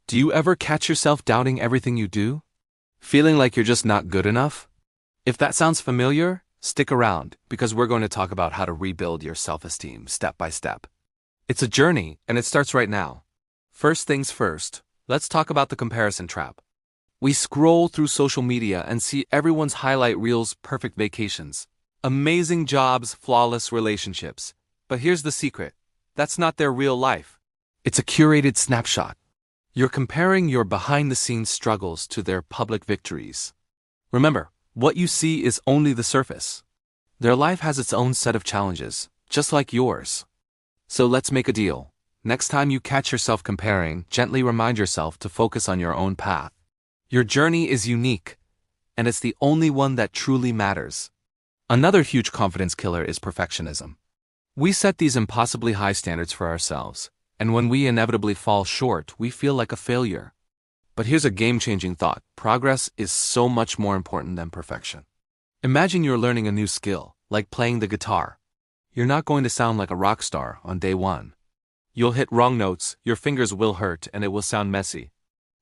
Do you ever catch yourself doubting everything you do? Feeling like you're just not good enough? If that sounds familiar, stick around, because we're going to talk about how to rebuild your self-esteem step by step. It's a journey, and it starts right now. First things first, let's talk about the comparison trap. We scroll through social media and see everyone's highlight reels, perfect vacations, amazing jobs, flawless relationships. But here's the secret. That's not their real life. It's a curated snapshot. You're comparing your behind-the-scenes struggles to their public victories. Remember, what you see is only the surface. Their life has its own set of challenges, just like yours. So let's make a deal. Next time you catch yourself comparing, gently remind yourself to focus on your own path. Your journey is unique, and it's the only one that truly matters. Another huge confidence killer is perfectionism. We set these impossibly high standards for ourselves, and when we inevitably fall short, we feel like a failure. But here's a game-changing thought. Progress is so much more important than perfection. Imagine you're learning a new skill, like playing the guitar. You're not going to sound like a rock star on day one. You'll hit wrong notes, your fingers will hurt, and it will sound messy.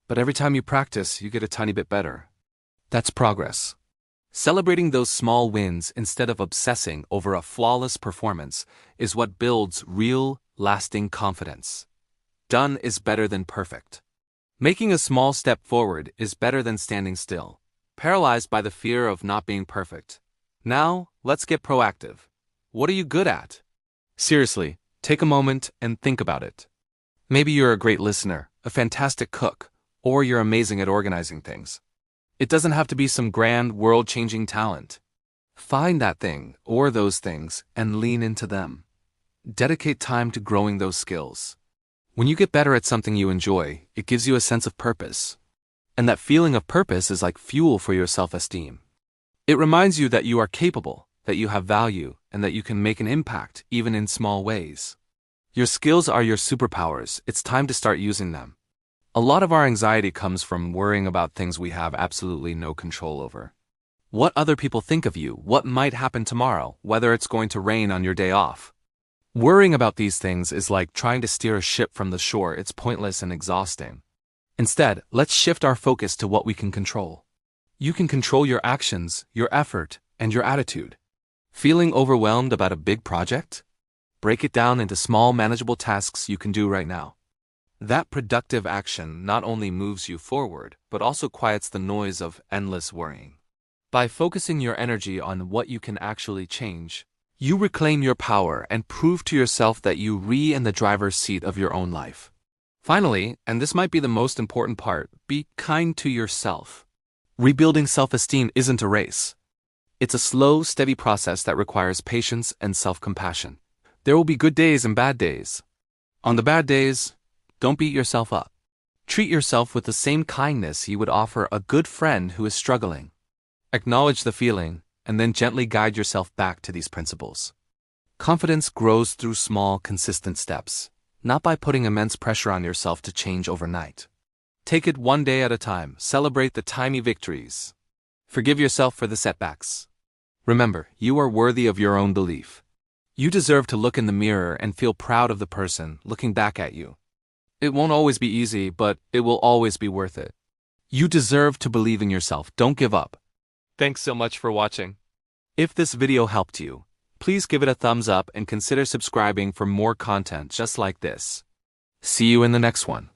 But every time you practice, you get a tiny bit better. That's progress. Celebrating those small wins instead of obsessing over a flawless performance is what builds real, lasting confidence. Done is better than perfect. Making a small step forward is better than standing still, paralyzed by the fear of not being perfect. Now, let's get proactive. What are you good at? Seriously, take a moment and think about it. Maybe you're a great listener, a fantastic cook, or you're amazing at organizing things. It doesn't have to be some grand, world-changing talent. Find that thing, or those things, and lean into them. Dedicate time to growing those skills. When you get better at something you enjoy, it gives you a sense of purpose. And that feeling of purpose is like fuel for your self-esteem. It reminds you that you are capable, that you have value, and that you can make an impact, even in small ways. Your skills are your superpowers. It's time to start using them. A lot of our anxiety comes from worrying about things we have absolutely no control over. What other people think of you, what might happen tomorrow, whether it's going to rain on your day off. Worrying about these things is like trying to steer a ship from the shore. It's pointless and exhausting. Instead, let's shift our focus to what we can control. You can control your actions, your effort, and your attitude. Feeling overwhelmed about a big project? Break it down into small, manageable tasks you can do right now. That productive action not only moves you forward, but also quiets the noise of endless worrying. By focusing your energy on what you can actually change, you reclaim your power and prove to yourself that you're in the driver's seat of your own life. Finally, and this might be the most important part, be kind to yourself. Rebuilding self-esteem isn't a race. It's a slow, steady process that requires patience and self-compassion. There will be good days and bad days. On the bad days, don't beat yourself up. Treat yourself with the same kindness you would offer a good friend who is struggling. Acknowledge the feeling, and then gently guide yourself back to these principles. Confidence grows through small, consistent steps, not by putting immense pressure on yourself to change overnight. Take it one day at a time. Celebrate the tiny victories. Forgive yourself for the setbacks. Remember, you are worthy of your own belief. You deserve to look in the mirror and feel proud of the person looking back at you. It won't always be easy, but it will always be worth it. You deserve to believe in yourself. Don't give up. Thanks so much for watching. If this video helped you, please give it a thumbs up and consider subscribing for more content just like this. See you in the next one.